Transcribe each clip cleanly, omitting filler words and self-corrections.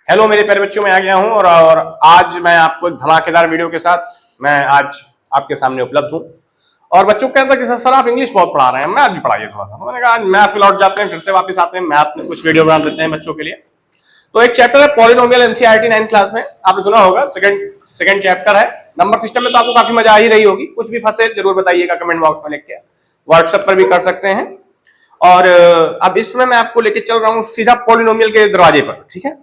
Hello मेरे प्यारे बच्चों, मैं आ गया हूं और आज मैं आपको एक धमाकेदार वीडियो के साथ मैं आज आपके सामने उपलब्ध हूं। और बच्चों को कहता कि सर आप इंग्लिश बहुत पढ़ा रहे हैं, मैथ भी पढ़ाइए थोड़ा सा। तो मैंने कहा आज मैथ में लौट जाते हैं, फिर से वापस आते हैं, मैथ में कुछ वीडियो बना देते हैं बच्चों के लिए। तो एक चैप्टर है पॉलिनोमियल, एनसीईआरटी 9th क्लास में आपने सुना होगा, सेकंड चैप्टर है। नंबर सिस्टम में तो आपको काफी मजा आ ही रही होगी। कुछ भी फंसे जरूर बताइएगा कमेंट बॉक्स में लिख के, व्हाट्सएप पर भी कर सकते हैं। और अब इसमें मैं आपको लेके चल रहा हूं सीधा पॉलिनोमियल के दरवाजे पर, ठीक है।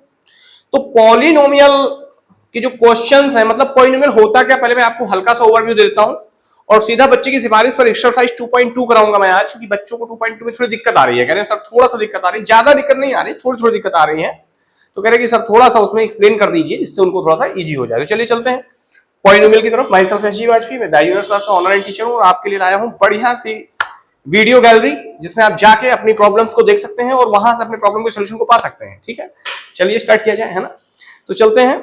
तो पॉलिनोमियल के जो क्वेश्चंस हैं, मतलब पॉलिनोमियल होता क्या, पहले मैं आपको हल्का सा ओवरव्यू दे देता हूं और सीधा बच्चे की सिफारिश पर एक्सरसाइज 2.2 कराऊंगा मैं आज, क्योंकि बच्चों को 2.2 में थोड़ी दिक्कत आ रही है। कह रहे हैं सर थोड़ा सा दिक्कत आ रही है, ज्यादा दिक्कत नहीं आ रही, थोड़ी थोड़ी दिक्कत आ रही है। तो कह रहे कि सर थोड़ा सा उसमें एक्सप्लेन कर दीजिए, इससे उनको थोड़ा सा इजी हो जाए। तो चलिए चलते हैं पॉलिनोमियल की तरफ। माई सेल्फ एसजी वाजपेयी, मैं यूनिवर्स क्लास का ऑनलाइन टीचर हूं और आपके लिए लाया हूं बढ़िया सी वीडियो गैलरी, जिसमें आप जाके अपनी प्रॉब्लम्स को देख सकते हैं और वहां से अपने प्रॉब्लम के सोल्यूशन को पा सकते हैं, ठीक है। चलिए स्टार्ट किया जाए, है ना। तो चलते हैं।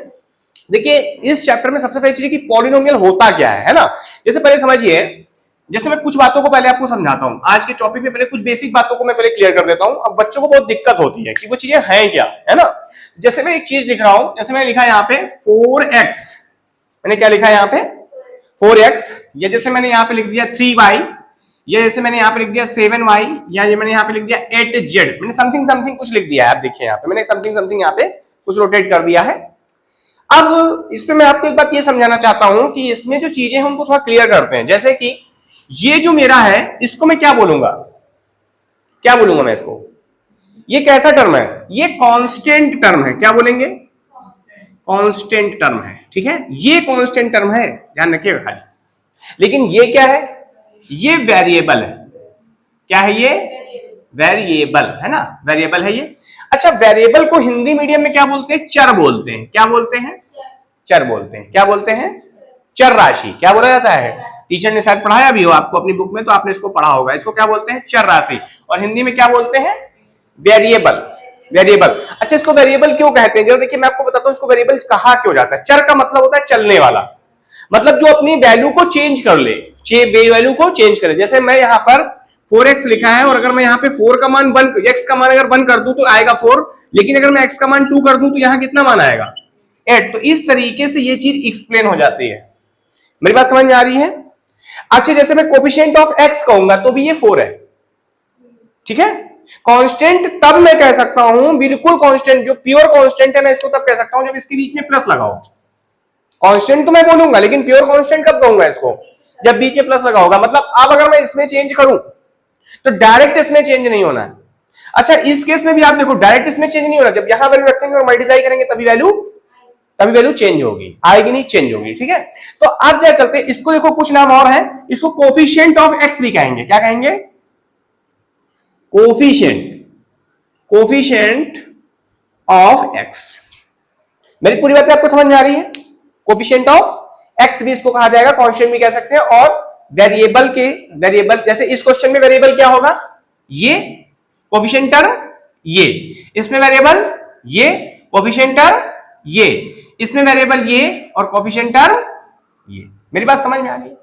देखिए इस चैप्टर में सबसे पहली चीज है कि पॉलिनोमियल होता क्या है ना। जैसे पहले समझिए, जैसे मैं कुछ बातों को पहले आपको समझाता हूं आज के टॉपिक में, पहले कुछ बेसिक बातों को मैं पहले क्लियर कर देता हूं। अब बच्चों को बहुत दिक्कत होती है कि वो चीजें हैं क्या, है ना। जैसे मैं एक चीज लिख रहा हूं, जैसे मैंने लिखा है यहाँ पे 4x, मैंने क्या लिखा है यहाँ पे 4x, या जैसे मैंने यहाँ पे लिख दिया 3y, या जैसे मैंने यहाँ पे लिख दिया 7y, या ये मैंने यहाँ पे लिख दिया 8z, मैंने समथिंग समथिंग कुछ लिख दिया है। आप देखिए यहाँ पे मैंने समथिंग समथिंग यहाँ पे कुछ रोटेट कर दिया है। अब इस पे मैं आपको एक बात ये समझाना चाहता हूं कि इसमें जो चीजें हैं उनको थोड़ा क्लियर करते हैं। जैसे कि ये जो मेरा है, इसको मैं क्या बोलूंगा, क्या बोलूंगा मैं इसको, ये कैसा टर्म है, ये कांस्टेंट टर्म है। क्या बोलेंगे, कांस्टेंट टर्म है, ठीक है। ये कांस्टेंट टर्म है, ध्यान रखिएगा खाली। लेकिन ये क्या है, ये वेरिएबल है। क्या है ये, वेरिएबल है ना, वेरिएबल है ये। अच्छा, वेरिएबल को हिंदी मीडियम में क्या बोलते हैं, चर बोलते हैं। क्या बोलते हैं, चर बोलते हैं। क्या बोलते हैं, चर राशि। क्या बोला जाता है, टीचर ने शायद पढ़ाया भी हो आपको अपनी बुक में, तो आपने इसको पढ़ा होगा। इसको क्या बोलते हैं, चर राशि, और हिंदी में क्या बोलते हैं, वेरिएबल। वेरिएबल। अच्छा, इसको वेरिएबल क्यों कहते हैं, जरा देखिए मैं आपको बताता हूं इसको वेरिएबल कहा क्यों जाता है। चर का मतलब होता है चलने वाला, मतलब जो अपनी वैल्यू को चेंज कर ले, वैल्यू को चेंज करे। जैसे मैं यहाँ पर 4x लिखा है, और अगर मैं यहाँ पे 4 का मान 1, x का मान अगर 1 कर दूं तो आएगा 4, लेकिन अगर मैं x का मान 2 कर दूं तो यहाँ कितना मान आएगा, 8। तो इस तरीके से ये चीज एक्सप्लेन हो जाती है। मेरी बात समझ में आ रही है। अच्छा, जैसे मैं कोफिशिएंट ऑफ x कहूंगा तो भी ये 4 है, ठीक है। कांस्टेंट तब मैं कह सकता हूं, बिल्कुल कांस्टेंट जो प्योर कांस्टेंट है, मैं इसको तब कह सकता हूं जब इसके बीच में प्लस लगाओ। कांस्टेंट तो मैं बोलूंगा, लेकिन प्योर कांस्टेंट कब कहूंगा इसको, जब बीच में प्लस लगा होगा। मतलब अब अगर मैं इसमें चेंज करूं तो डायरेक्ट इसमें चेंज नहीं होना है। अच्छा, इस केस में भी आप देखो डायरेक्ट इसमें चेंज नहीं होना, जब यहां वैल्यू रखेंगे और मल्टीप्लाई करेंगे तभी वैल्यू चेंज होगी, आएगी नहीं, चेंज होगी, ठीक है। तो अब क्या चलते हैं, इसको देखो कुछ नाम और है, इसको कोफिशिएंट ऑफ एक्स भी कहेंगे। क्या कहेंगे, कोफिशिएंट ऑफ एक्स। मेरी पूरी बातें आपको समझ में आ रही है। कोफिशिएंट ऑफ एक्स भी इसको कहा जाएगा, कांस्टेंट भी कह सकते हैं। और वेरिएबल जैसे इस क्वेश्चन में वेरिएबल क्या होगा, ये कोफिशिएंट टर्म, ये इसमें वेरिएबल, ये कोफिशिएंट टर्म, ये इसमें वेरिएबल, ये और कोफिशिएंट टर्म, ये। मेरी बात समझ में आ रही है।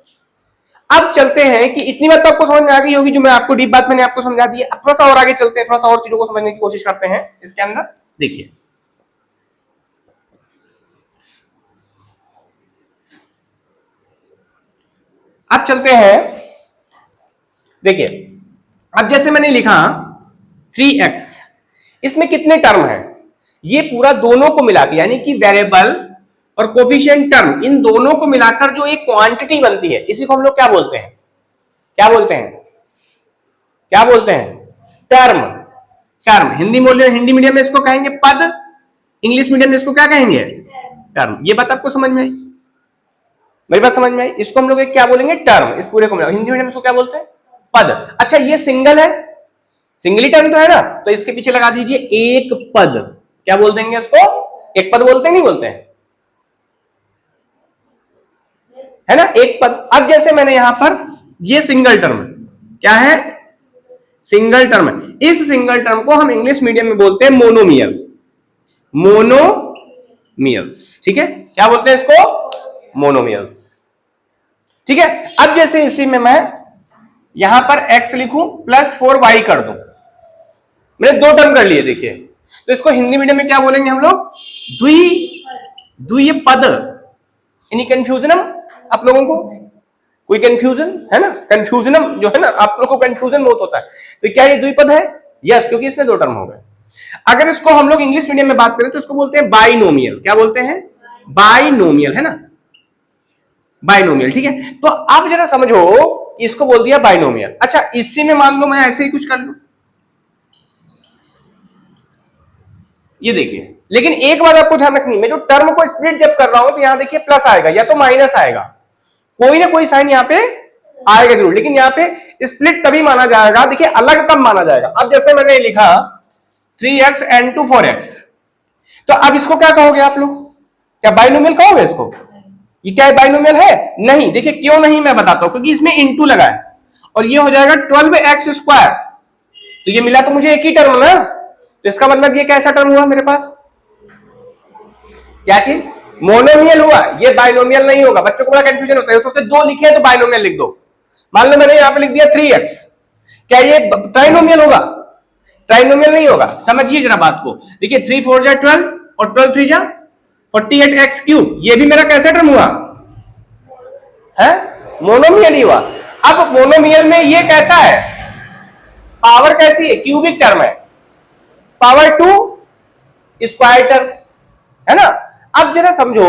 अब चलते हैं कि इतनी बात तो आपको समझ में आ गई होगी, जो मैं आपको डीप बात मैंने आपको समझा दी है। अब थोड़ा सा और आगे चलते हैं, थोड़ा सा और चीजों को समझने की कोशिश करते हैं इसके अंदर। देखिए अब चलते हैं, देखिए अब जैसे मैंने लिखा 3x, इसमें कितने टर्म हैं, ये पूरा दोनों को मिला के, यानी कि वेरिएबल और कोफिशिएंट टर्म, इन दोनों को मिलाकर जो एक क्वांटिटी बनती है, इसी को हम लोग क्या बोलते हैं, क्या बोलते हैं, क्या बोलते हैं, टर्म। टर्म हिंदी मीडियम में इसको कहेंगे पद, इंग्लिश मीडियम में इसको क्या कहेंगे, टर्म। ये बात आपको समझ में आई, मेरी बात समझ में आई। इसको हम लोग एक क्या बोलेंगे, टर्म। इस पूरे को हिंदी मीडियम में इसको क्या बोलते हैं, पद। अच्छा, ये सिंगल है, सिंगली टर्म तो है ना, तो इसके पीछे लगा दीजिए एक पद। क्या बोल देंगे इसको, एक पद बोलते हैं, नहीं बोलते हैं, है ना, एक पद। अब जैसे मैंने यहां पर ये सिंगल टर्म, क्या है, सिंगल टर्म है। इस सिंगल टर्म को हम इंग्लिश मीडियम में बोलते हैं मोनोमियल, मोनोमियल्स, ठीक है। क्या बोलते हैं इसको, मोनोमियल्स, ठीक है। अब जैसे इसी में मैं यहां पर x लिखूं प्लस 4y कर दूं, मैंने दो टर्म कर लिए। देखिए, तो इसको हिंदी मीडियम में क्या बोलेंगे हम लोग, द्विपद। एनी कंफ्यूजनम आप लोगों को? कोई कंफ्यूजन है ना? कंफ्यूजनम जो है ना, आप लोगों को कंफ्यूजन बहुत होता है। तो क्या ये द्विपद है? यस, क्योंकि इसमें दो टर्म हो गए। अगर इसको हम लोग इंग्लिश मीडियम में बात करें तो इसको बोलते हैं बाइनोमियल। क्या बोलते हैं? बाइनोमियल, है ना? बाइनोमियल, ठीक है। तो आप जरा समझो, इसको बोल दिया बाइनोमियल। अच्छा, इसी में मान लो मैं ऐसे ही कुछ कर लूं, ये देखिए। लेकिन एक बात आपको ध्यान रखनी, मैं जो टर्म को स्प्लिट जब कर रहा हूं तो यहां देखिए प्लस आएगा या तो माइनस आएगा, कोई ना कोई साइन यहां पे आएगा जरूर। लेकिन यहां पे स्प्लिट तभी माना जाएगा, देखिए अलग तब माना जाएगा। अब जैसे मैंने लिखा 3x and 2 4x, तो अब इसको क्या कहोगे आप लोग? क्या बाइनोमियल कहोगे इसको? ये क्या बाइनोमियल है? नहीं। देखिए क्यों नहीं, मैं बताता हूं, क्योंकि इसमें इंटू लगा है और ये हो जाएगा 12x²। तो ये मिला तो मुझे एक ही टर्म ना, तो इसका मतलब ये कैसा टर्म हुआ मेरे पास? क्या चीज? मोनोमियल हुआ। ये बाइनोमियल नहीं होगा। बच्चों को बड़ा कंफ्यूजन होता है, सोचते दो लिखे तो बाइनोमियल लिख दो। मान लो मैंने यहां पे लिख दिया 3x, क्या ये ट्राइनोमियल होगा? ट्राइनोमियल नहीं होगा। समझिए जरा बात को। देखिए 3 4 जा 12 और 12 3 जा 48x³। ये भी मेरा कैसा टर्म हुआ है? मोनोमियल ही हुआ। अब मोनोमियल में ये कैसा है? पावर कैसी है? क्यूबिक टर्म है। पावर 2 स्क्वायर टर्म, है ना? अब जरा समझो,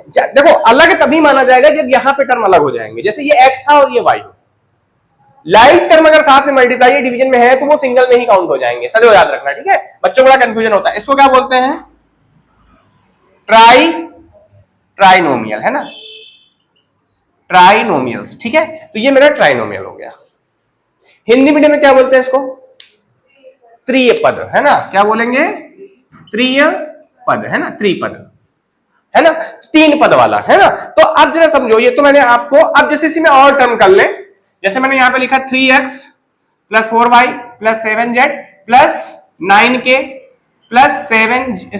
देखो अलग तभी माना जाएगा जब यहां पे टर्म अलग हो जाएंगे। जैसे ये x था और ये y। लाइक टर्म अगर साथ में मल्टीप्लाई डिवीजन में है तो वो सिंगल में ही काउंट हो जाएंगे। सदैव याद रखना, ठीक है? बच्चों को बड़ा कंफ्यूजन होता है। इसको क्या बोलते हैं? ट्राइनोमियल, है ना? ट्राइनोमियल्स, ठीक है। तो ये मेरा ट्राइनोमियल हो गया। हिंदी मीडियम में क्या बोलते हैं इसको? त्रिपद, है ना? क्या बोलेंगे? त्रिपद, है ना? त्रिपद, है ना? तीन पद वाला, है ना? तो अब जरा समझो, ये तो मैंने आपको, अब जैसे इसी में और टर्म कर ले, जैसे मैंने यहां पे लिखा 3x + 4y + 7z + 9k +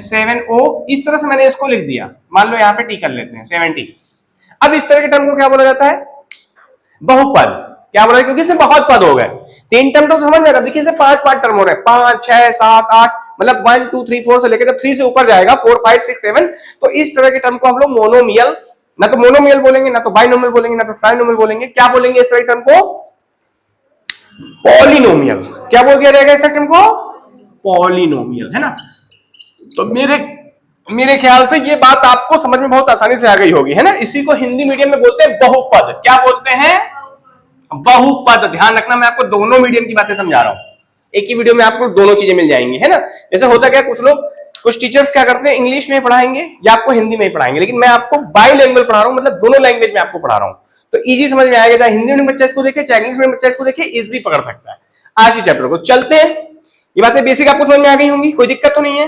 7o, इस तरह से मैंने इसको लिख दिया। मान लो यहां पे टी कर लेते हैं 70। अब इस तरह के टर्म को क्या बोला जाता है? बहुपद। क्या बोला? क्योंकि इसमें बहुत पद हो गए। तीन टर्म तो समझ में आएगा। देखिए इसमें 5 टर्म हो रहे हैं, 5 6 7 8, मतलब 1 2 3 4 से लेकर जब 3 से ऊपर जाएगा 4 5 6 7, तो इस तरह के टर्म को हम लोग मोनोमियल, ना तो मोनोमियल बोलेंगे, ना तो बाइनोमियल बोलेंगे, ना तो ट्राइनोमियल बोलेंगे। क्या बोलेंगे इस तरह के टर्म को? पॉलिनोमियल। क्या बोल दिया जाएगा इस टर्म को? पॉलिनोमियल, है ना? तो मेरे ख्याल से ये बात आपको समझ में बहुत आसानी से आ गई होगी, है ना? इसी को हिंदी मीडियम में बोलते हैं बहुपद। क्या बोलते हैं? बहुपद। ध्यान रखना, मैं आपको दोनों मीडियम की बातें समझा रहा हूं। एक ही वीडियो में आपको दोनों चीजें मिल जाएंगी, है ना? जैसे होता क्या, कुछ टीचर्स क्या करते हैं, इंग्लिश में पढ़ाएंगे या आपको हिंदी में पढ़ाएंगे, लेकिन मैं आपको बाइलिंगुअल पढ़ा रहा हूं, मतलब दोनों लैंग्वेज में आपको पढ़ा रहा हूं, तो इजी समझ में आएगा। चाहे हिंदी में बच्चा इसको देखे, चाहे इंग्लिश में बच्चा इसको देखे, इजीली पकड़ सकता है। आज ही चैप्टर को चलते हैं। ये बातें बेसिक आपको समझ में आ गई होंगी, कोई दिक्कत तो नहीं है।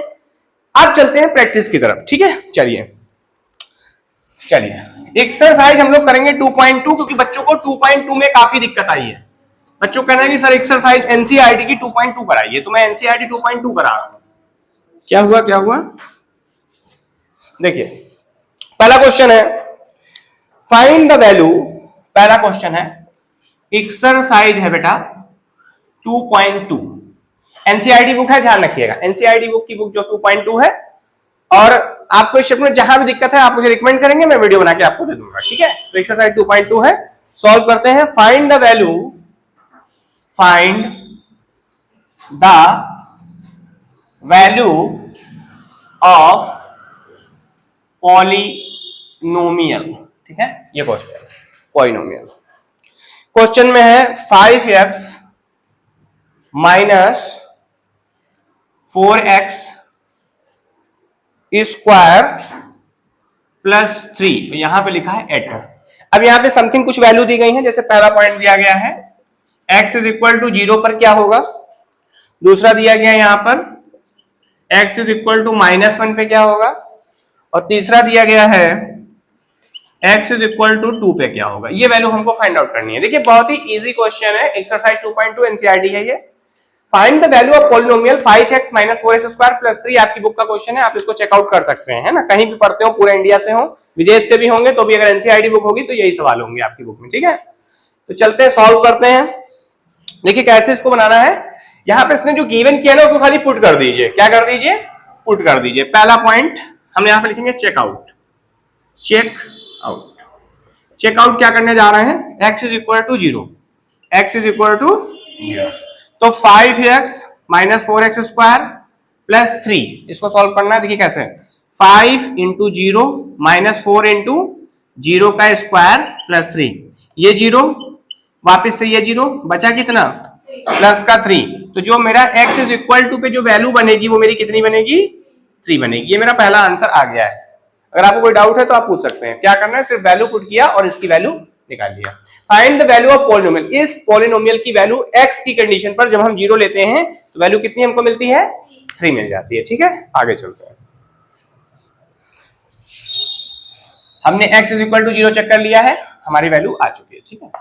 अब चलते हैं प्रैक्टिस की तरफ, ठीक है? चलिए एक्सरसाइज हम लोग करेंगे 2.2, क्योंकि बच्चों को 2.2 में काफी दिक्कत आई है। बच्चों कहना है कि सर एक्सरसाइज एनसीईआरटी की 2.2 कराइए, तो मैं एनसीईआरटी 2.2 करा रहा हूं। क्या हुआ? देखिए पहला क्वेश्चन है, फाइंड द वैल्यू। पहला क्वेश्चन है, एक्सरसाइज है बेटा 2.2। एनसीईआरटी बुक है, ध्यान रखिएगा। एनसीईआरटी बुक की बुक जो 2.2 है, और आपको इस में जहां भी दिक्कत है आप मुझे रिकमेंड करेंगे, मैं वीडियो बना के आपको दे दूंगा, ठीक है? तो एक्सरसाइज 2.2 है, सॉल्व करते हैं। Find the value of polynomial, ठीक है? ये क्वेश्चन पॉलिनोमियल क्वेश्चन में है 5x - 4x स्क्वायर प्लस 3, यहां पे लिखा है 8। अब यहां पे समथिंग कुछ वैल्यू दी गई है। जैसे पहला पॉइंट दिया गया है x = 0 पर क्या होगा, दूसरा दिया गया है यहां पर x = -1 पे क्या होगा, और तीसरा दिया गया है x = 2 पे क्या होगा। ये वैल्यू हमको फाइंड आउट करनी है। देखिए बहुत ही इजी क्वेश्चन है, एक्सरसाइज 2.2 एनसीईआरटी है ये। Find the value of polynomial 5x - 4x² + 3, आपकी बुक का क्वेश्चन है, आप इसको चेकआउट कर सकते हैं, है ना? कहीं भी पढ़ते हो, पूरे इंडिया से हो, विदेश से भी होंगे, तो भी अगर एनसीईआरटी बुक होगी तो यही सवाल होंगे आपकी बुक में, ठीक है? तो चलते हैं, सॉल्व करते हैं। देखिए कैसे इसको बनाना है। यहां पे इसने जो गिवन किया ना उसको खाली पुट कर दीजिए। क्या कर दीजिए? पुट कर दीजिए। पहला पॉइंट हम यहाँ पे लिखेंगे चेकआउट। चेकआउट, चेकआउट क्या करने जा रहे हैं, x is equal to 0, x is equal to 0। तो 5x minus 4x square plus 3, इसको सॉल्व करना है। देखिए कैसे, 5 इंटू 0 माइनस 4 इंटू 0 का स्क्वायर प्लस 3, ये 0 वापिस से ये 0, बचा कितना प्लस का 3। तो जो मेरा x इज इक्वल टू पे जो वैल्यू बनेगी वो मेरी कितनी बनेगी, 3 बनेगी। ये मेरा पहला आंसर आ गया है। अगर आपको कोई डाउट है तो आप पूछ सकते हैं। क्या करना है, सिर्फ वैल्यू पुट किया और इसकी वैल्यू निकाल लिया। Find the value of polynomial, इस पॉलिनोमियल की वैल्यू x की कंडीशन पर जब हम 0 लेते हैं तो वैल्यू कितनी हमको मिलती है, 3 मिल जाती है। ठीक है, आगे चलते हैं। हमने x is equal to 0 check कर लिया है, हमारी वैल्यू आ चुकी है। ठीक है,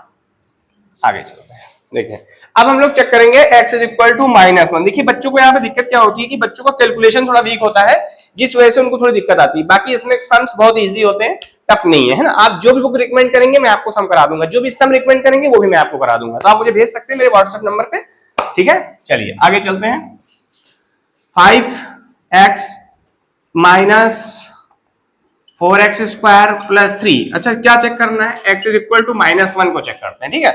आगे चलते हैं। देखिए अब हम लोग चेक करेंगे x इज इक्वल टू -1। देखिए बच्चों को यहाँ पे दिक्कत क्या होती है कि बच्चों का कैलकुलेशन थोड़ा वीक होता है, जिस वजह से उनको थोड़ी दिक्कत आती है। बाकी इसमें सम्स बहुत इजी होते हैं, टफ नहीं है ना। आप जो भी बुक रिकमेंड करेंगे मैं आपको सम करा दूंगा, जो भी सम रिकमेंड करेंगे वो भी मैं आपको करा दूंगा। तो आप मुझे भेज सकते हैं मेरे व्हाट्सएप नंबर पे। ठीक है, चलिए आगे चलते हैं। 5x minus 4x square plus 3। अच्छा क्या चेक करना है, x इज इक्वल टू -1 को चेक करते हैं। ठीक है,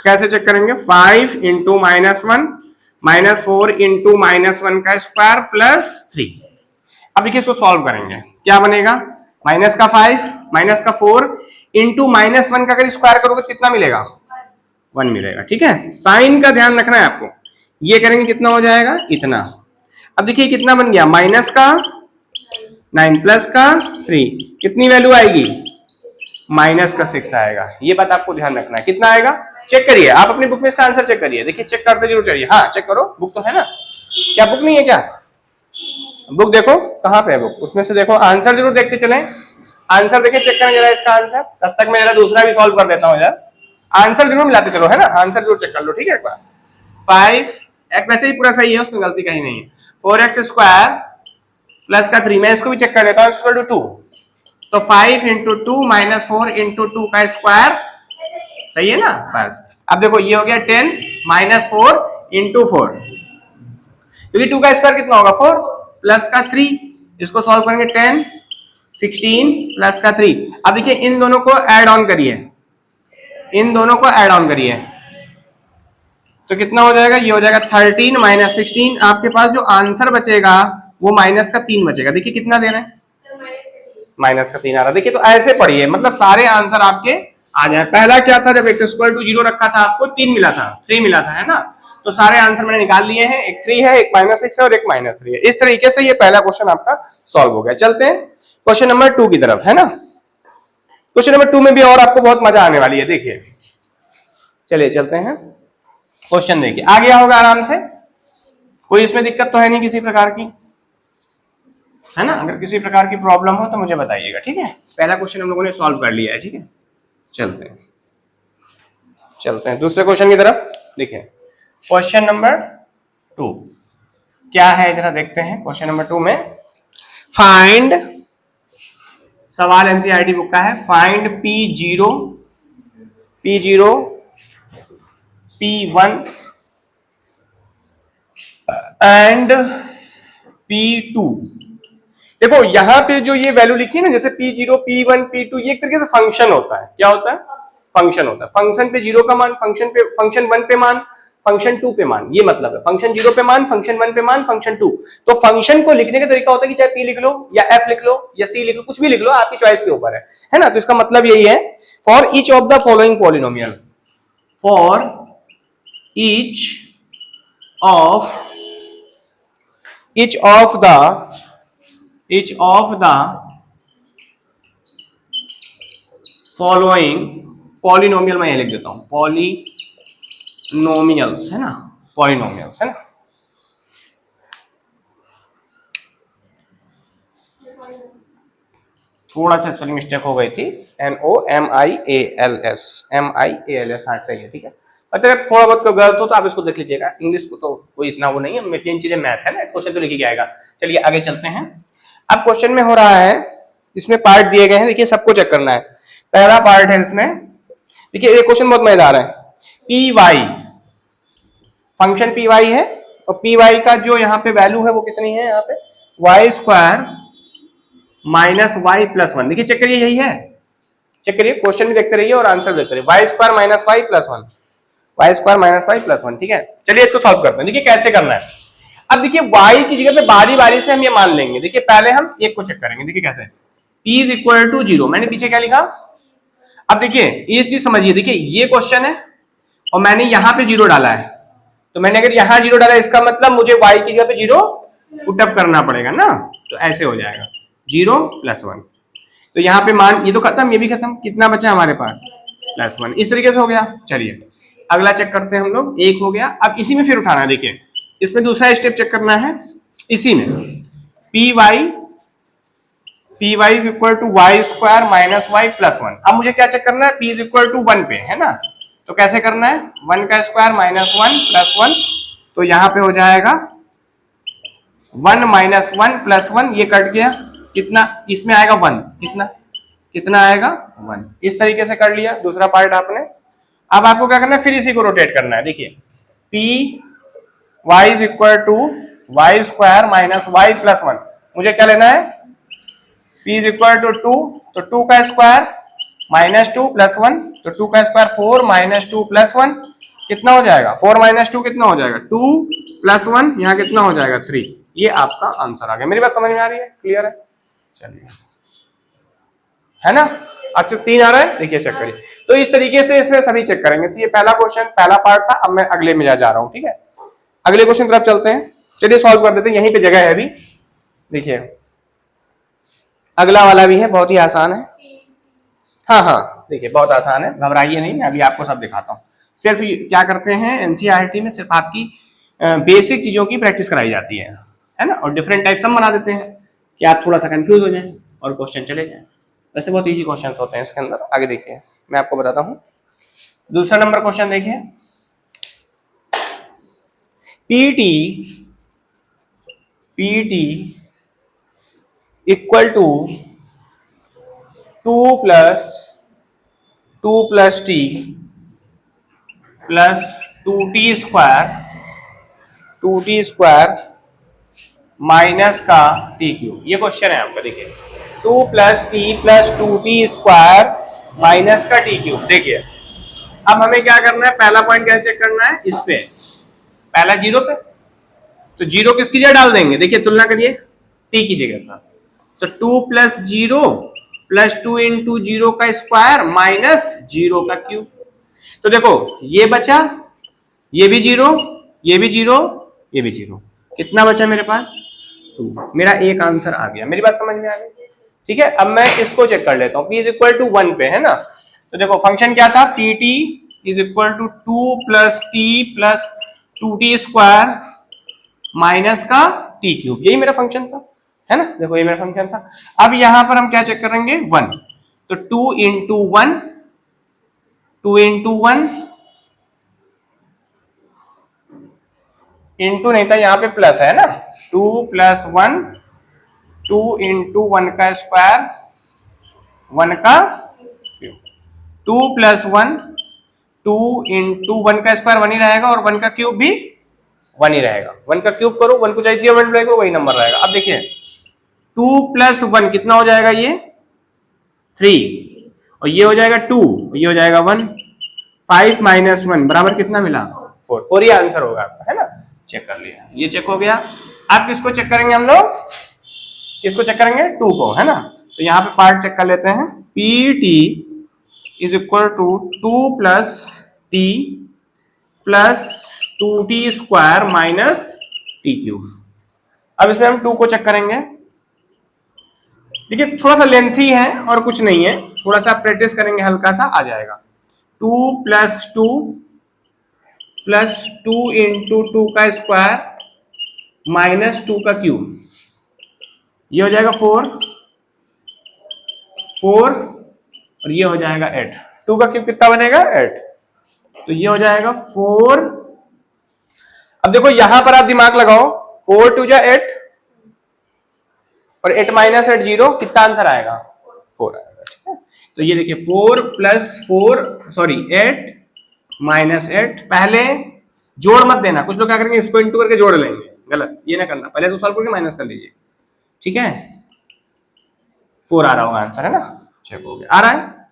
कैसे चेक करेंगे, 5 इंटू -1 माइनस 4 इंटू -1 का स्क्वायर प्लस 3। अब देखिए इसको सॉल्व करेंगे, क्या बनेगा, माइनस का 5 माइनस का 4 इंटू -1 का अगर स्क्वायर करोगे तो कितना मिलेगा, 1 मिलेगा। ठीक है, साइन का ध्यान रखना है आपको। ये करेंगे कितना हो जाएगा, इतना। अब देखिए कितना बन गया, माइनस का 9 प्लस का 3, कितनी वैल्यू आएगी, माइनस का 6 आएगा। ये बात आपको ध्यान रखना है। कितना आएगा, चेक करिए, आप अपनी बुक में इसका आंसर चेक करिए। देखिए चेक करते जरूर चलिए। हाँ चेक करो, बुक तो है ना, क्या बुक नहीं है क्या, बुक देखो कहाँ पे है बुक, उसमें से देखो, आंसर जरूर देखते चलें। आंसर देखिए, चेक करें जरा इसका आंसर, तब तक मैं जरा दूसरा भी सॉल्व कर देता हूँ यार। आंसर जरूर मिलाते चलो, है ना, आंसर जरूर चेक कर लो। ठीक है, एक बार 5x वैसे ही पूरा सही है, उसमें गलती कहीं नहीं है। 4x स्क्वायर प्लस का 3, मैं इसको भी चेक कर लेता हूँ, 2। तो 5 इंटू 2 माइनस 4 इंटू 2 का स्क्वायर, सही है ना, बस। अब देखो ये हो गया 10 माइनस 4 इंटू 4, क्योंकि 2 का स्क्वायर कितना होगा 4 प्लस का 3, इसको सॉल्व करेंगे 10 16 प्लस का 3। अब देखिए इन दोनों को ऐड ऑन करिए, इन दोनों को ऐड ऑन करिए तो कितना हो जाएगा, ये हो जाएगा 13 माइनस 16। आपके पास जो आंसर बचेगा वो माइनस का 3 बचेगा। देखिए कितना दे रहे हैं, माइनस का 3 आ रहा है। देखिए तो ऐसे पढ़िए, मतलब सारे आंसर आपके आ जाए। पहला क्या था, जब x इक्वल टू 0 रखा था आपको 3 मिला था, 3 मिला था, है ना। तो सारे आंसर मैंने निकाल लिए हैं, एक 3 है, एक -6 है और एक -3 है। इस तरीके से ये पहला क्वेश्चन आपका सॉल्व हो गया। चलते हैं क्वेश्चन नंबर 2 की तरफ, है ना। क्वेश्चन नंबर 2 में भी और आपको बहुत मजा आने वाली है। देखिए चलिए चलते हैं, क्वेश्चन देखिए, आ गया होगा आराम से, कोई इसमें दिक्कत तो है नहीं किसी प्रकार की, है ना। अगर किसी प्रकार की प्रॉब्लम हो तो मुझे बताइएगा। ठीक है, पहला क्वेश्चन हम लोगों ने सॉल्व कर लिया है। ठीक है, चलते हैं दूसरे क्वेश्चन की तरफ। देखिए क्वेश्चन नंबर 2 क्या है, जरा देखते हैं। क्वेश्चन नंबर 2 में फाइंड, सवाल एनसीईआरटी बुक का है, find P0 P1 and P2। देखो यहाँ पे जो ये वैल्यू लिखी है ना, जैसे P0 P1 P2, ये एक तरीके से फंक्शन होता है। क्या होता है, फंक्शन होता है। फंक्शन पे 0 का मान, फंक्शन 1 पे मान, फंक्शन 2 पे मान, ये मतलब है। फंक्शन 0 पे मान, फंक्शन 1 पे मान, फंक्शन 2। तो फंक्शन को लिखने का तरीका होता है कि चाहे P लिख लो या F लिख लो या C लिख लो, कुछ भी लिख लो, आपकी चॉइस के ऊपर है ना। तो इसका मतलब यही है, for each of the following polynomial, for each of the following polynomial, मैं ये लिख देता हूं, पॉलिनोमियल्स, है ना, पॉलिनोमियल्स, है ना। थोड़ा सा स्पेलिंग मिस्टेक हो गई थी, NOMIALS, हाँ सही है। ठीक है, अगर थोड़ा बहुत कोई गलत हो तो आप इसको देख लीजिएगा। इंग्लिश को तो कोई इतना वो नहीं है, मेन चीजें मैथ है ना, क्वेश्चन तो लिख ही आएगा। चलिए आगे चलते हैं। अब क्वेश्चन में हो रहा है, इसमें पार्ट दिए गए हैं, देखिए सबको चेक करना है। पहला पार्ट है इसमें, देखिए ये क्वेश्चन बहुत मजेदार है। PY, फंक्शन PY है और PY का जो यहाँ पे वैल्यू है वो कितनी है, यहाँ पे y² minus y plus one. देखिए चेक करिए, यही है, चेक करिए, क्वेश्चन भी देखते रहिए और आंसर देखते रहिए। Y square minus y plus one, y square minus y plus one. ठीक है, चलिए इसको सॉल्व करते हैं। देखिए कैसे करना है। अब देखिए y की जगह पे बारी बारी से हम ये मान लेंगे। देखिए पहले हम एक को चेक करेंगे। देखिए कैसे, p इज इक्वल टू 0। मैंने पीछे क्या लिखा, अब देखिए ये चीज समझिए। देखिए ये क्वेश्चन है और मैंने यहां पे 0 डाला है, तो मैंने अगर यहां 0 डाला इसका मतलब मुझे y की जगह पे 0 पुटअप करना पड़ेगा ना। तो ऐसे हो जाएगा 0 प्लस 1। तो यहाँ पे मान ये तो खत्म, ये भी खत्म, कितना बचा हमारे पास प्लस 1। इस तरीके से हो गया। चलिए अगला चेक करते हैं हम लोग। एक हो गया। अब इसी में फिर उठाना है। देखिए इसमें दूसरा स्टेप चेक करना है, इसी में p y is equal to y square minus y plus 1। अब मुझे क्या चेक करना है, पी इज इक्वल टू 1 पे, है ना। तो कैसे करना है, 1 का स्क्वायर माइनस 1 प्लस 1। तो यहां पे हो जाएगा 1 माइनस 1 प्लस 1, ये कट गया, कितना इसमें आएगा 1, कितना आएगा 1। इस तरीके से कर लिया दूसरा पार्ट आपने। अब आपको क्या करना है, फिर इसी को रोटेट करना है। देखिए p y is equal to y square minus y plus 1। मुझे क्या लेना है, p इज इक्वल टू 2, तो 2 का स्क्वायर माइनस 2 प्लस 1, तो 2 का स्क्वायर 4 माइनस 2 प्लस 1, कितना हो जाएगा 4 माइनस 2 कितना हो जाएगा 2 प्लस 1, यहाँ कितना हो जाएगा 3। ये आपका आंसर आ गया। मेरी बात समझ में आ रही है, क्लियर है। चलिए, है ना। अच्छा 3 आ रहा है, देखिए चेक करिए। तो इस तरीके से इसमें सभी चेक करेंगे। तो ये पहला क्वेश्चन, पहला पार्ट था। अब मैं अगले में जा रहा हूं, ठीक है। अगले क्वेश्चन तरफ चलते हैं। चलिए सॉल्व कर देते हैं, यहीं पे जगह है अभी। देखिए अगला वाला भी है, बहुत ही आसान है। हाँ देखिए बहुत आसान है, घबराइए नहीं, मैं अभी आपको सब दिखाता हूँ। सिर्फ क्या करते हैं, एनसीईआरटी में सिर्फ आपकी बेसिक चीजों की प्रैक्टिस कराई जाती है ना। और डिफरेंट टाइप सम बना देते हैं कि आप थोड़ा सा कंफ्यूज हो जाएं और क्वेश्चन चले जाएं। वैसे बहुत इजी क्वेश्चन होते हैं इसके अंदर। आगे देखिए, मैं आपको बताता हूँ। दूसरा नंबर क्वेश्चन देखिए, p t equal to 2 plus t plus 2t square minus का टी क्यूब। ये क्वेश्चन है आपका। देखिए 2 plus t plus 2t square minus का टी क्यूब। देखिए अब हमें क्या करना है, पहला पॉइंट कैसे चेक करना है, इस पे पहला 0 पे, तो 0 किसकी जगह डाल देंगे। देखिए तुलना करिए, t की जगह था, तो 2 प्लस 0 प्लस 2 इंटू 0 का स्क्वायर माइनस 0 का क्यूब। तो देखो ये बचा, ये भी 0, ये भी 0, ये भी 0, कितना बचा मेरे पास 2। मेरा एक आंसर आ गया। मेरी बात समझ में आ गई, ठीक है। अब मैं इसको चेक कर लेता हूँ, p इज इक्वल टू 1 पे, है ना। तो देखो फंक्शन क्या था, pt is equal to 2 plus t plus 2t square minus का टी क्यूब। यही मेरा फंक्शन था, है ना। देखो ये मेरा फंक्शन था। अब यहां पर हम क्या चेक करेंगे, 1, तो 2 इंटू 1 इंटू नहीं था, यहां पे प्लस है ना, 2 प्लस 1, 2 इंटू 1 का स्क्वायर 1 का क्यूब, 2 प्लस 1, 2 इंटू 1 का स्क्वायर 1 ही रहेगा और 1 का क्यूब भी 1 ही रहेगा। 1 का क्यूब करो, 1 को चाहिए दिया मल्टीप्लाई करो, वही नंबर रहेगा। अब देखिए 2 प्लस 1 कितना हो जाएगा, ये 3, और ये हो जाएगा 2, ये हो जाएगा 1। 5 माइनस 1 बराबर कितना मिला 4। 4 ही आंसर होगा आपका, है ना। चेक कर लिया, ये चेक हो गया। आप किसको चेक करेंगे, हम लोग किसको चेक करेंगे, 2 को, है ना। तो यहाँ पे पार्ट चेक कर लेते हैं। P is equal to 2 plus t plus 2t square minus t cube. अब इसमें हम 2 को चेक करेंगे। देखिए थोड़ा सा लेंथी है और कुछ नहीं है, थोड़ा सा प्रैक्टिस करेंगे, हल्का सा आ जाएगा। 2 प्लस 2 प्लस 2 इंटू 2 का स्क्वायर माइनस 2 का क्यूब, ये हो जाएगा 4 और ये हो जाएगा 8। 2 का क्यूब कितना बनेगा 8, तो ये हो जाएगा 4। अब देखो यहां पर आप दिमाग लगाओ, 4 2 जा 8 और 8 माइनस 8 0, कितना आंसर आएगा 4 आएगा, ठीक है। तो ये देखिए 4 प्लस 4 सॉरी 8 माइनस 8। पहले जोड़ मत देना, कुछ लोग क्या करेंगे इसको इंटू करके जोड़ लेंगे, गलत, ये ना करना, पहले तो सॉल्व करके माइनस कर लीजिए, ठीक है। 4 आ रहा होगा आंसर, है ना। चेक हो गया, आ रहा है,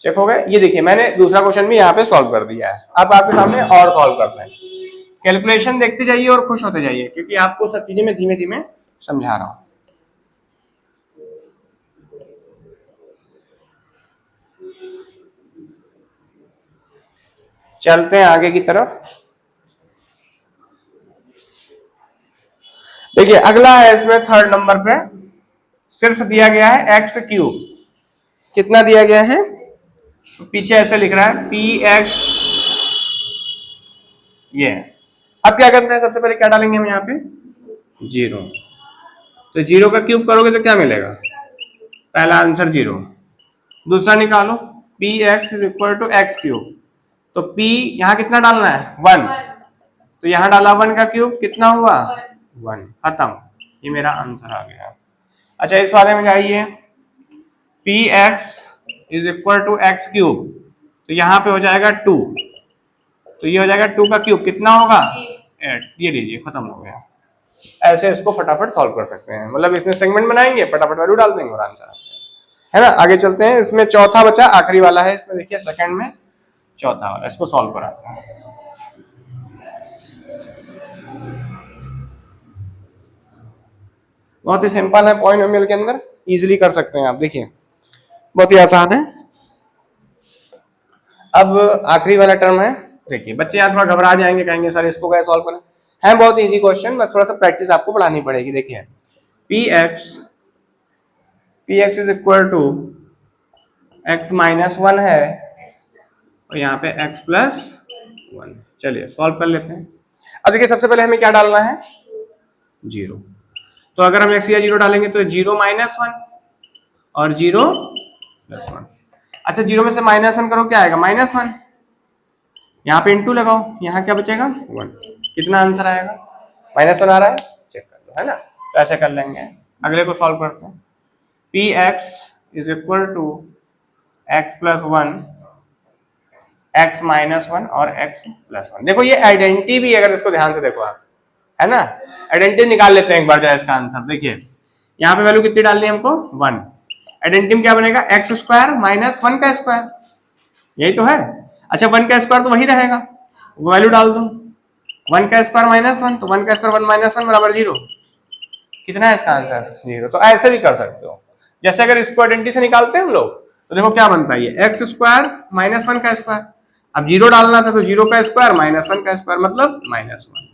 चेक हो गया। ये देखिए मैंने दूसरा क्वेश्चन भी यहाँ पे सॉल्व कर दिया है। अब आपके सामने और सॉल्व करते हैं। कैलकुलेशन देखते जाइए और खुश होते जाइए, क्योंकि आपको सब चीजें मैं धीमे धीमे समझा रहा हूं। चलते हैं आगे की तरफ। देखिए अगला है, इसमें थर्ड नंबर पे सिर्फ दिया गया है एक्स क्यूब। कितना दिया गया है, पीछे ऐसे लिख रहा है पी एक्स, ये है। अब क्या करना है, सबसे पहले क्या डालेंगे हम यहाँ पे, 0। तो 0 का क्यूब करोगे तो क्या मिलेगा, पहला आंसर 0। दूसरा निकालो, p x is equal to x cube. तो p यहाँ कितना डालना है, 1। तो यहाँ डाला 1 का क्यूब, कितना हुआ 1, खत्म। ये मेरा आंसर आ गया। अच्छा इस वाले में जाइए, p x is equal to x cube. तो यहाँ पे हो जाएगा 2, तो ये हो जाएगा 2 का क्यूब, कितना होगा 8। ये लीजिए, खत्म हो गया। ऐसे इसको फटाफट सॉल्व कर सकते हैं, मतलब इसमें सेगमेंट बनाएंगे, फटाफट वैल्यू डाल देंगे और आंसर है ना। आगे चलते हैं, इसमें चौथा बचा, आखिरी वाला है इसमें। देखिए सेकंड में चौथा वाला, इसको सॉल्व कराते हैं। बहुत ही सिंपल है, पॉलिनोमियल के अंदर इजीली कर सकते हैं आप। देखिए बहुत ही आसान है। अब आखिरी वाला टर्म है, देखिए बच्चे यहाँ थोड़ा घबरा जाएंगे, कहेंगे सर इसको कैसे सॉल्व करें। है बहुत इजी क्वेश्चन, बस थोड़ा सा प्रैक्टिस आपको बढ़ानी पड़ेगी। देखिए p x is equal to x minus 1 है, और यहाँ पे x प्लस 1। चलिए सॉल्व कर लेते हैं। अब देखिए सबसे पहले हमें क्या डालना है, 0। तो अगर हम x या 0 डालेंगे तो 0 माइनस 1 और 0 प्लस 1। अच्छा 0 में से माइनस 1 करो, क्या आएगा -1। यहाँ पे इंटू लगाओ, यहाँ क्या बचेगा 1। कितना आंसर आएगा, -1 आ रहा है, चेक कर लो, है ना। तो ऐसे कर लेंगे। अगले को सॉल्व करते हैं। P x is equal to x plus 1, x minus 1 और x प्लस 1। देखो ये आइडेंटिटी भी, अगर इसको ध्यान से देखो आप, है ना, आइडेंटिटी निकाल लेते हैं एक बार जाए इसका आंसर। देखिए यहाँ पे वैल्यू कितनी डालनी है हमको, 1। आइडेंटिटी में क्या बनेगा, एक्स स्क्वायर माइनस 1 का स्क्वायर, यही तो है। अच्छा 1 का स्क्वायर तो वही रहेगा, वैल्यू डाल दो। 1 का स्क्वायर माइनस 1, तो 1 का स्क्वायर 1 माइनस 1 बराबर 0। कितना है इसका आंसर, 0। तो ऐसे भी कर सकते हो, जैसे अगर इसको आइडेंटिटी से निकालते हैं हम लोग, तो देखो क्या बनता है, ये एक्स स्क्वायर माइनस 1 का स्क्वायर। अब 0 डालना था, तो 0 का स्क्वायर माइनस 1 का स्क्वायर मतलब -1।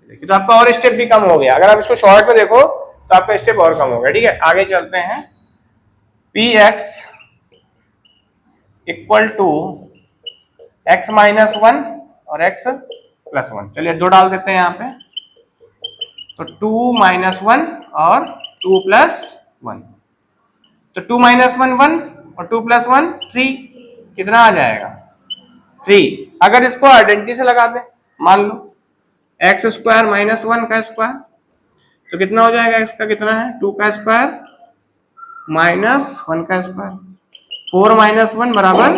देखिए तो आपका और स्टेप भी कम हो गया। अगर आप इसको शॉर्ट में देखो तो आपका स्टेप और कम हो गया। ठीक है, आगे चलते हैं। P x equal to x minus 1 और एक्स प्लस 1। चलिए 2 डाल देते हैं यहाँ पे, तो 2 माइनस 1 और 2 प्लस 1। तो 2 माइनस 1 1 और 2 प्लस 1 3। कितना आ जाएगा 3। अगर इसको आइडेंटिटी से लगा दें, मान लो एक्स स्क्वायर माइनस 1 का स्क्वायर, तो कितना हो जाएगा, एक्स का कितना है 2 का स्क्वायर माइनस 1 का स्क्वायर, 4 माइनस 1 बराबर।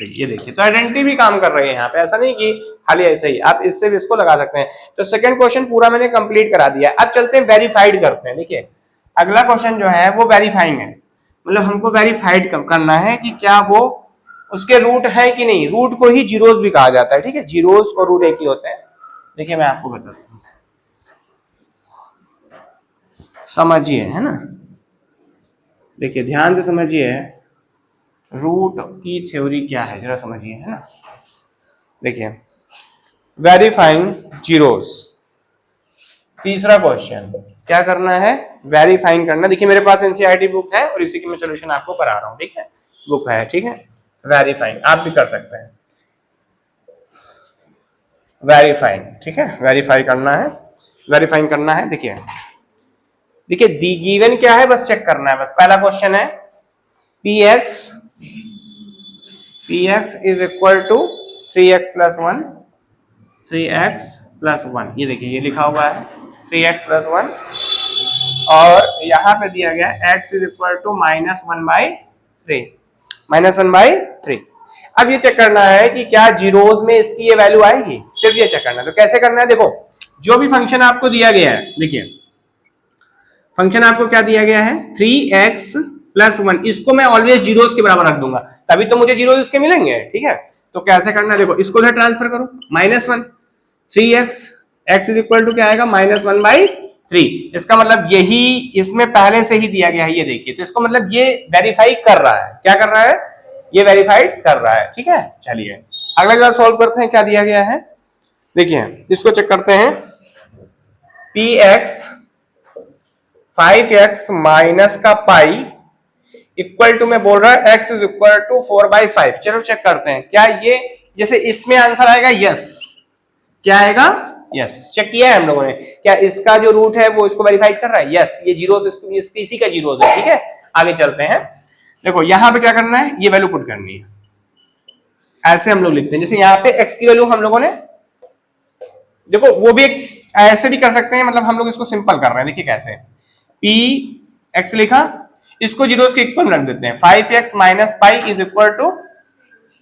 ये देखिए तो आइडेंटिटी भी काम कर रही है यहाँ पे, ऐसा नहीं कि खाली ऐसे ही, आप इससे भी इसको लगा सकते हैं। तो सेकंड क्वेश्चन पूरा मैंने कंप्लीट करा दिया। अब चलते हैं वेरीफाइड करते हैं। देखिए अगला क्वेश्चन जो है वो वेरीफाइंग है, मतलब हमको वेरीफाइड करना है कि क्या वो उसके रूट है कि नहीं। रूट को ही जीरोस भी कहा जाता है, ठीक है, जीरोस और रूट एक ही होते हैं। देखिए मैं आपको बताता हूँ, समझिए, है ना। देखिए ध्यान से समझिए, रूट की थ्योरी क्या है जरा समझिए, है ना। देखिए वेरीफाइंग जीरोस, तीसरा क्वेश्चन क्या करना है, वेरीफाइंग करना। देखिए मेरे पास एनसीईआरटी बुक है और इसी की मैं सोल्यूशन आपको करा रहा हूँ, ठीक है, बुक है, ठीक है। वेरीफाइंग आप भी कर सकते हैं, वेरीफाइंग, ठीक है, वेरीफाई करना है, वेरीफाइंग करना है। देखिए देखिए दी गिवन क्या है, बस चेक करना है। बस पहला क्वेश्चन है p x is equal to 3x plus 1, 3x plus 1। ये देखिए ये लिखा हुआ है 3x प्लस 1, और यहाँ पे दिया गया x इज इक्वल टू -1/3, -1/3। अब ये चेक करना है कि क्या जीरोस में इसकी ये वैल्यू आएगी, सिर्फ ये चेक करना है। तो कैसे करना है, देखो जो भी फंक्शन आपको दिया गया है, देखिए फंक्शन आपको क्या दिया गया है, 3x प्लस 1, इसको मैं ऑलवेज जीरोस के बराबर रख दूंगा, तभी तो मुझे जीरोस इसके मिलेंगे। ठीक है, तो कैसे करना है देखो, इसको उधर ट्रांसफर करो, -1 3x, x is equal to क्या आएगा -1/3। इसका मतलब यही इसमें पहले से ही दिया गया है, ये देखिए, तो इसको मतलब ये वेरीफाई कर रहा है, क्या कर रहा है, ये वेरीफाई कर रहा है। ठीक है, चलिए अगला क्लास सॉल्व करते हैं, क्या दिया गया है देखिए, इसको चेक करते हैं। px 5x माइनस का पाई इक्वल टू, मैं बोल रहा है x इज इक्वल टू 4/5। चलो चेक करते हैं, क्या ये जैसे इसमें आंसर आएगा यस, क्या आएगा यस, चेक किया है हम लोगों ने, क्या इसका जो रूट है वो इसको वेरीफाइड कर रहा है, यस, ये जीरोस इसी का जीरोस है। ठीक है, आगे चलते हैं, देखो यहां पे क्या करना है, ये वैल्यू पुट करनी है, ऐसे हम लोग लिखते हैं, जैसे यहाँ पे x की वैल्यू हम लोगों ने, देखो वो भी ऐसे भी कर सकते हैं, मतलब हम लोग इसको सिंपल कर रहे हैं, देखिए कैसे, p x लिखा, इसको जीरोस के इक्वल रख देते हैं, 5x minus pi is equal to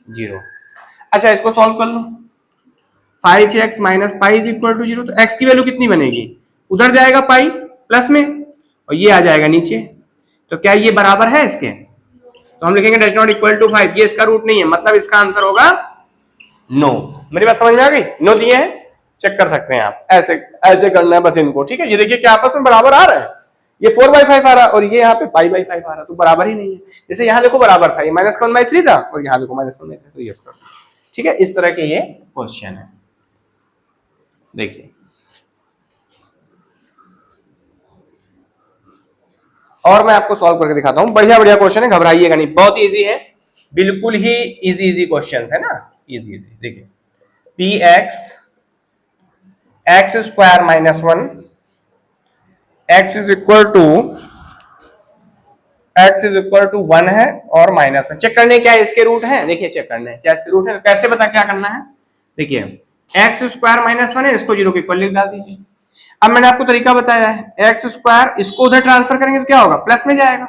0। अच्छा इसको सॉल्व कर लो, 5x minus pi is equal to 0, तो x की वैल्यू कितनी बनेगी, उधर जाएगा पाई प्लस में और ये आ जाएगा नीचे, तो क्या ये बराबर है इसके, तो हम लिखेंगे डज नॉट इक्वल टू 5, ये इसका रूट नहीं है, मतलब इसका आंसर होगा नो। मेरी बात समझ में आ गई, नो दिए हैं, चेक कर सकते हैं आप, ऐसे ऐसे करना है बस इनको। ठीक है, ये देखिए क्या आपस में बराबर आ रहा है, ये 4/5 आ रहा है और ये यहाँ पे π/5 आ रहा है, तो बराबर ही नहीं है। जैसे यहाँ देखो बराबर था, ये -1/3 था और यहाँ देखो -1/3, तो यस कर। ठीक है, इस तरह के ये क्वेश्चन है, देखिए और मैं आपको सॉल्व करके दिखाता हूं, बढ़िया बढ़िया क्वेश्चन है, घबराइएगा नहीं, बहुत इजी है, बिल्कुल ही इजी क्वेश्चंस है ना, इजी। देखिए px x² - 1 x is equal to 1 है और -1, चेक करने क्या है इसके रूट है, देखिए चेक करने क्या इसके रूट है, कैसे पता क्या करना है, देखिए x² - 1 है, इसको 0 के इक्वल लिख डाल दीजिए। अब मैंने आपको तरीका बताया है, x², इसको उधर ट्रांसफर करेंगे तो क्या होगा, प्लस में जाएगा।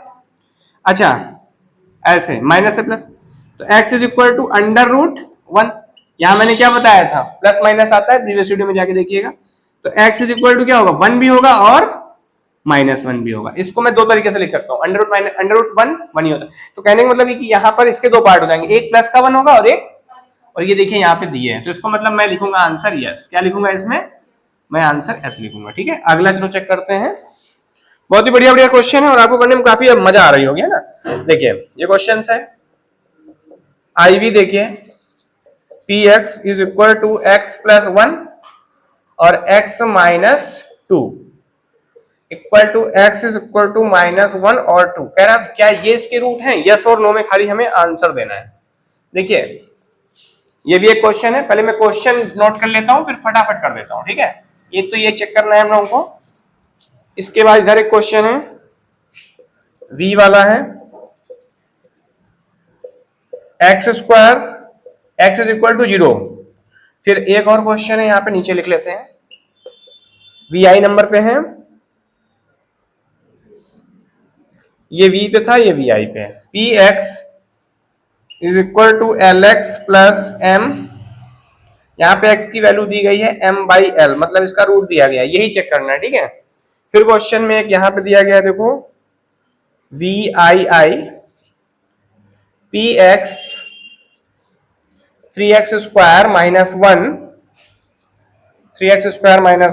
अच्छा ऐसे माइनस से प्लस, तो x इज इक्वल टू √1, यहां मैंने क्या बताया था, प्लस माइनस आता है, प्रीवियस वीडियो में जाके देखिएगा, तो x इज इक्वल टू क्या होगा, 1 भी होगा और -1 भी होगा। इसको मैं दो तरीके से लिख सकता हूँ, √1 1 ही होता है, तो कहने का मतलब ये कि यहाँ पर इसके दो पार्ट हो जाएंगे, एक प्लस का 1 होगा और ये देखिए यहाँ पे दिए हैं, तो इसको मतलब मैं लिखूंगा आंसर यस, क्या लिखूंगा इसमें, मैं आंसर एस लिखूंगा। ठीक है, अगला चलो चेक करते हैं, बहुत ही बढ़िया बढ़िया क्वेश्चन है और आपको करने में काफी मजा आ रही होगी, है ना। देखिए ये क्वेश्चन है, IV देखिए, px is equal to x + 1 और x - 2 equal to x is equal to -1 और 2, कह रहा क्या ये इसके रूट हैं, यस और नो में खाली हमें आंसर देना है। देखिए ये भी एक क्वेश्चन है, पहले मैं क्वेश्चन नोट कर लेता हूं फिर फटाफट कर देता हूं। ठीक है, एक तो ये चेक करना है हम लोगों को, इसके बाद इधर एक क्वेश्चन है V वाला है, x² x is equal to 0, फिर एक और क्वेश्चन है, यहां पे नीचे लिख लेते हैं, VI नंबर पे है, ये V पे था, ये VI पे है, px is equal to LX + M, यहाँ पे x की वैल्यू दी गई है M/L, मतलब इसका रूट दिया गया है, यही चेक करना है। ठीक है, फिर क्वेश्चन में एक यहाँ पे दिया गया है, देखो VII px 3x² -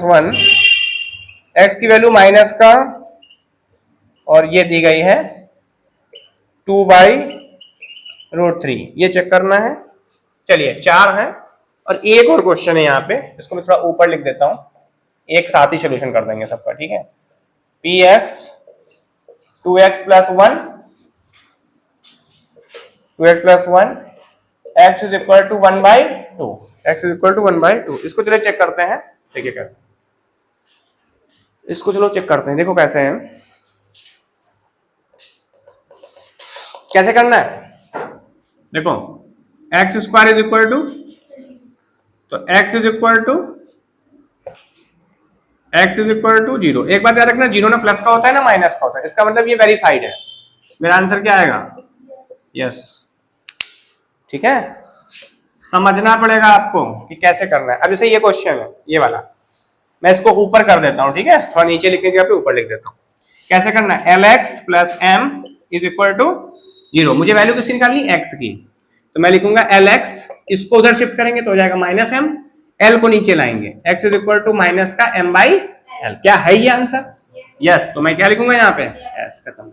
1 x की वैल्यू माइनस का और ये दी गई है 2/√3, ये चेक करना है। चलिए 4 है और एक और क्वेश्चन है यहाँ पे, इसको मैं थोड़ा ऊपर लिख देता हूं, एक साथ ही सोल्यूशन कर देंगे सबका। ठीक है, px 2x + 1 x is equal to 1/2, x is equal to 1/2, इसको चलो चेक करते हैं, देखिए कैसे, इसको चलो चेक करते हैं, देखो कैसे है, कैसे करना है, देखो x² इज इक्वल टू, तो x इज इक्वल टू 0। एक बात याद रखना, 0 ना प्लस का होता है ना माइनस का होता है, इसका मतलब ये वेरीफाइड है, मेरा आंसर क्या आएगा यस। ठीक है, समझना पड़ेगा आपको कि कैसे करना है। अब जैसे ये क्वेश्चन है, ये वाला, मैं इसको ऊपर कर देता हूं, ठीक है, थोड़ा नीचे लिखने की जगह पे ऊपर लिख देता हूं। कैसे करना है, LX + M is equal to 0। मुझे वैल्यू किसकी निकालनी, x की, तो मैं लिखूंगा lx, इसको उधर शिफ्ट करेंगे तो हो जाएगा माइनस m, l को नीचे लाएंगे, x is equal to minus का m बाई l। क्या है ये आंसर? यस। तो मैं क्या लिखूंगा यहाँ पे, s। खत्म।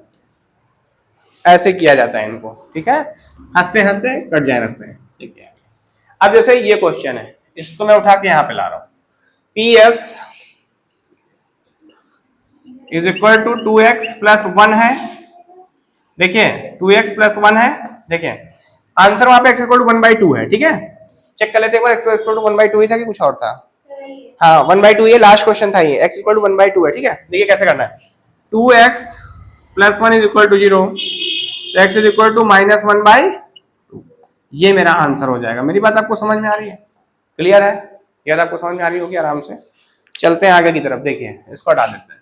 ऐसे किया जाता है इनको, ठीक है, हंसते हंसते कट जाए रास्ते, ठीक है। अब जैसे ये क्वेश्चन है, इसको मैं उठा के यहाँ पे ला रहा हूँ, px is equal to 2x plus 1 है। देखिए 2x प्लस 1 है, देखिए आंसर वहां पे x इक्वल टू 1/2 है, ठीक है। चेक कर लेते हैं एक बार, x इक्वल टू 1/2 ही था कि कुछ और था? हाँ 1/2, ये लास्ट क्वेश्चन था, ये x इक्वल टू 1/2 है, ठीक है। देखिए कैसे करना है, 2x plus 1 is equal to 0, तो x is equal to minus 1/2, ये मेरा आंसर हो जाएगा। मेरी बात आपको समझ में आ रही है, क्लियर है? यार आपको समझ में आ रही होगी, आराम से चलते हैं आगे की तरफ। देखिए इसको हटा देते हैं,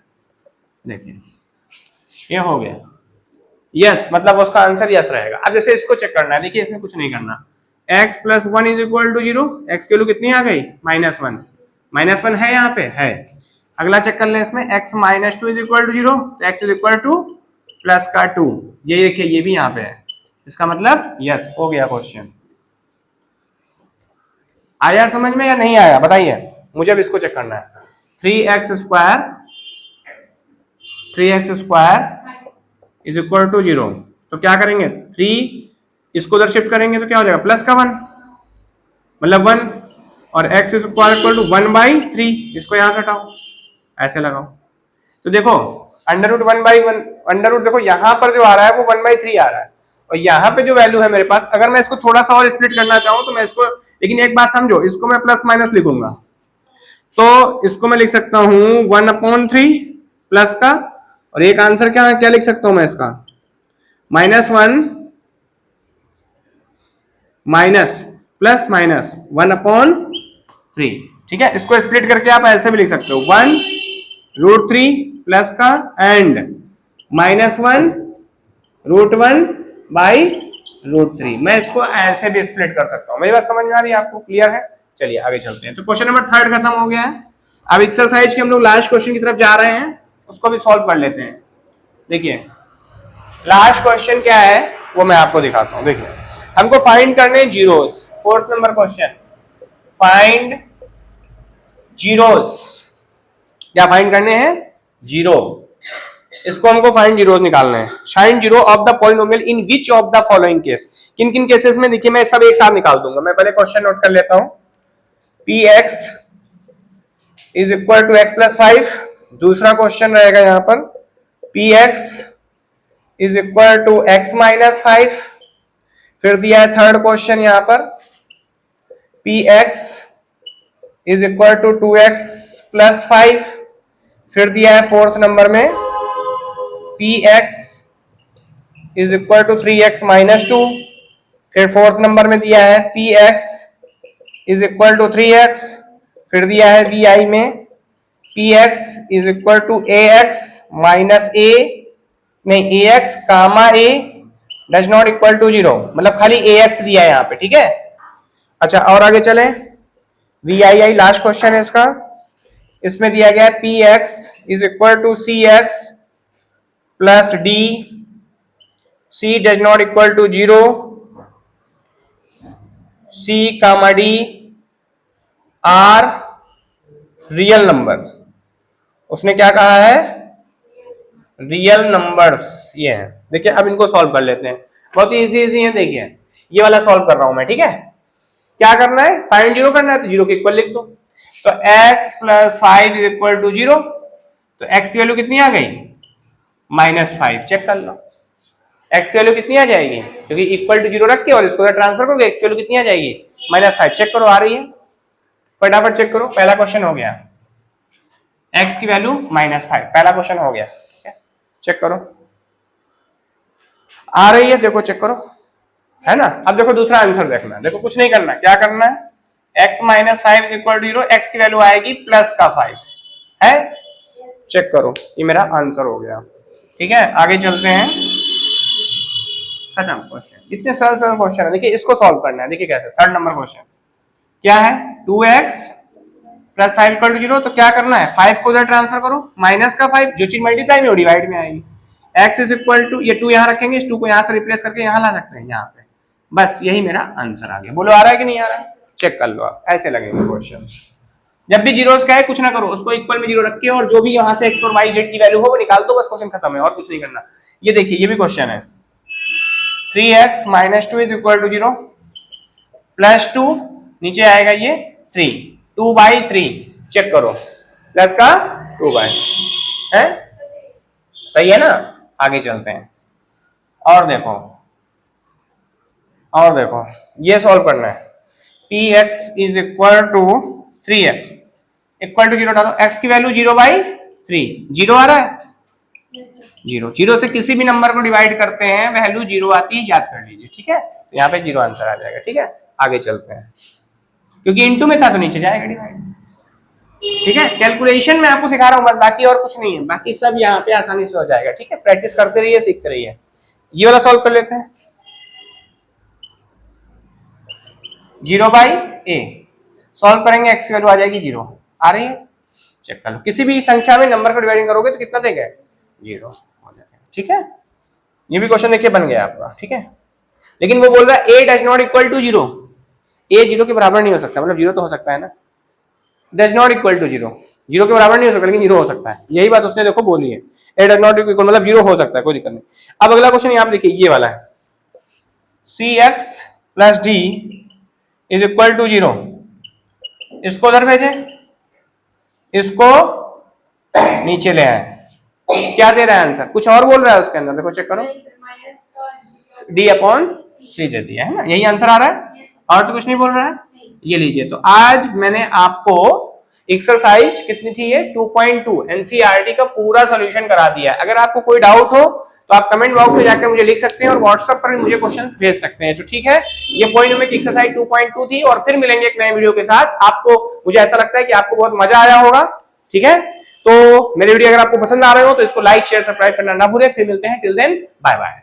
देखिए ये हो गया, यस, मतलब उसका आंसर यस रहेगा। अब जैसे इसको चेक करना है, देखिए इसमें कुछ नहीं करना, x plus 1 is equal to 0, x की वैल्यू कितनी आ गई, -1, -1 है यहाँ पे, है। अगला चेक कर ले इसमें, x minus 2 is equal to 0, तो x is equal to plus का 2, ये देखिए ये भी यहाँ पे है, इसका मतलब यस हो गया क्वेश्चन। आया समझ में या नहीं आया बताइए, मुझे अब इसको चेक करना है। 3x square is equal to 0, तो क्या करेंगे, 3 इसको उधर शिफ्ट करेंगे तो क्या हो जाएगा, प्लस का 1, मतलब 1, और x स्क्वायर इक्वल टू 1/3, इसको यहां से हटाओ, ऐसे लगाओ, तो देखो √1/1, अंडर रूट देखो यहाँ पर जो आ रहा है वो 1/3 आ रहा है, और यहाँ पे जो वैल्यू है मेरे पास, अगर मैं इसको थोड़ा सा और स्प्लिट करना चाहूं तो मैं इसको, लेकिन एक बात समझो, इसको मैं प्लस माइनस लिखूंगा, तो इसको मैं लिख सकता हूं 1/3 प्लस का, और एक आंसर क्या क्या लिख सकता हूं मैं इसका, -1 माइनस प्लस माइनस 1/3, ठीक है। इसको स्प्लिट करके आप ऐसे भी लिख सकते हो, 1√3 प्लस का एंड -1√1/√3, मैं इसको ऐसे भी स्प्लिट कर सकता हूं। मेरी बात समझ में आ रही है आपको, क्लियर है? चलिए आगे चलते हैं। तो क्वेश्चन नंबर 3 खत्म हो गया है। अब एक्सरसाइज के हम लोग लास्ट क्वेश्चन की तरफ जा रहे हैं, उसको भी सॉल्व कर लेते हैं। देखिए लास्ट क्वेश्चन क्या है वो मैं आपको दिखाता हूं। देखिए हमको फाइंड करने zeros, 4th number question, find zeros. क्या फाइंड करने हैं, जीरो। इसको हमको फाइंड जीरोस निकालना है। Find zero of the polynomial in which of the following case, किन किन केसेस में, देखिए मैं सब एक साथ निकाल दूंगा। मैं पहले क्वेश्चन नोट कर लेता हूं, px is equal to x plus 5, दूसरा क्वेश्चन रहेगा यहां पर px is equal to x minus 5, फिर दिया है थर्ड क्वेश्चन यहां पर px is equal to 2x plus 5, फिर दिया है 4th नंबर में px is equal to 3x minus 2, फिर 4th नंबर में दिया है px is equal to 3x, फिर दिया है vi में px is equal to ax minus a, नहीं ax comma a does not equal to 0, मतलब खाली ax दिया है यहाँ पे, ठीक है। अच्छा और आगे चले, vii लास्ट क्वेश्चन है इसका, इसमें दिया गया है px is equal to cx plus d, c does not equal to 0, c comma d are real number. उसने क्या कहा है, रियल नंबर्स ये है। देखिए अब इनको सॉल्व कर लेते हैं, बहुत इजी इजी है। देखिए ये वाला सॉल्व कर रहा हूं मैं, ठीक है। क्या करना है, फाइंड जीरो करना है, तो जीरो के इक्वल लिख दो। तो x plus 5 is equal to 0, तो x की वैल्यू कितनी आ गई, -5। चेक कर लो x की वैल्यू कितनी आ जाएगी, क्योंकि इक्वल टू 0 रख के और इसको ट्रांसफर करोगे, x की वैल्यू कितनी आ जाएगी, -5। चेक करो आ रही है, फटाफट चेक करो। पहला क्वेश्चन हो गया, x की वैल्यू -5, पहला क्वेश्चन हो गया, चेक करो आ रही है, देखो चेक करो, है ना। अब देखो दूसरा आंसर देखना, देखो कुछ नहीं करना, क्या करना है, x minus 5 is equal to 0, x की वैल्यू आएगी प्लस का 5 है। चेक करो ये मेरा आंसर हो गया, ठीक है। आगे चलते हैं, खत्म क्वेश्चन। इतने सरल सरल क्वेश्चन है, देखिए इसको सॉल्व करना है। देखिए कैसे, 3rd नंबर क्वेश्चन क्या है, 2x प्लस 5 इक्वल टू 0, तो क्या करना है, 5 को उधर ट्रांसफर करो, माइनस का 5, जो चीज मल्टीप्लाई में हो डिवाइड में आएगी, x इज इक्वल टू, ये 2 यहाँ रखेंगे, इस 2 को यहाँ से रिप्लेस करके यहाँ ला सकते हैं यहाँ पे, बस यही मेरा आंसर आ गया। बोलो आ रहा है कि नहीं आ रहा है? चेक कर लो आप, ऐसे लगेंगे क्वेश्चन। जब भी जीरोस का है कुछ ना करो, उसको इक्वल में जीरो रख के और जो भी यहाँ से एक्स और वाई जेड की वैल्यू हो वो निकाल दो, बस क्वेश्चन खत्म है और कुछ नहीं करना। ये देखिए ये भी क्वेश्चन है, 3x - 2 is equal to 0 plus 2 नीचे आएगा ये 3, 2/3 चेक करो, प्लस का 2/, है सही है ना। आगे चलते हैं और देखो ये सॉल्व करना है। px is equal to 3x equal to 0 डालो, x की वैल्यू 0/3, 0 आ रहा है, 0 से किसी भी नंबर को डिवाइड करते हैं वैल्यू 0 आती है, याद कर लीजिए, ठीक है। तो यहाँ पे 0 आंसर आ जाएगा, ठीक है। आगे चलते हैं, क्योंकि इनटू में था तो नीचे जाएगा डिवाइड, ठीक है। कैलकुलेशन में आपको सिखा रहा हूँ बस, बाकी और कुछ नहीं है, बाकी सब यहाँ पे आसानी से हो जाएगा, ठीक है। प्रैक्टिस करते रहिए, सीखते रहिए। ये वाला सॉल्व कर लेते हैं, 0/a सॉल्व करेंगे, x की वैल्यू आ जाएगी 0, आ रही है, चेक कर लो। किसी भी संख्या में नंबर को डिवाइडिंग करोगे तो कितना देगा? 0 हो जाएगा, ठीक है। ये भी क्वेश्चन देखिए बन गया आपका, ठीक है। लेकिन वो बोल रहा है a does not equal to 0, a 0 के बराबर नहीं हो सकता, मतलब 0 तो हो सकता है ना, डज नॉट इक्वल टू 0, 0 के बराबर नहीं हो सकता लेकिन 0 हो सकता है, यही बात उसने देखो बोली है, a डज नॉट इक्वल मतलब 0 हो सकता है, कोई दिक्कत नहीं। अब अगला क्वेश्चन यहाँ देखिए ये वाला है, cx + d is equal to 0, इसको उधर भेजे, इसको नीचे ले आए, क्या दे रहा है आंसर? कुछ और बोल रहा है उसके अंदर, देखो चेक करो, d/c दे दिया है ना, यही आंसर आ रहा है और तो कुछ नहीं बोल रहा है। ये लीजिए, तो आज मैंने आपको एक्सरसाइज कितनी थी ये 2.2 एनसीईआरटी का पूरा सॉल्यूशन करा दिया है। अगर आपको कोई डाउट हो तो आप कमेंट बॉक्स में जाकर मुझे लिख सकते हैं और व्हाट्सएप पर भी मुझे क्वेश्चंस भेज सकते हैं, तो ठीक है। ये पोइनोमिक एक्सरसाइज 2.2 थी और फिर मिलेंगे एक नए वीडियो के साथ। आपको, मुझे ऐसा लगता है कि आपको बहुत मजा आया होगा, ठीक है। तो मेरे वीडियो अगर आपको पसंद आ रहे हो तो इसको लाइक शेयर सब्सक्राइब करना ना भूलें। फिर मिलते हैं, टिल देन बाय बाय।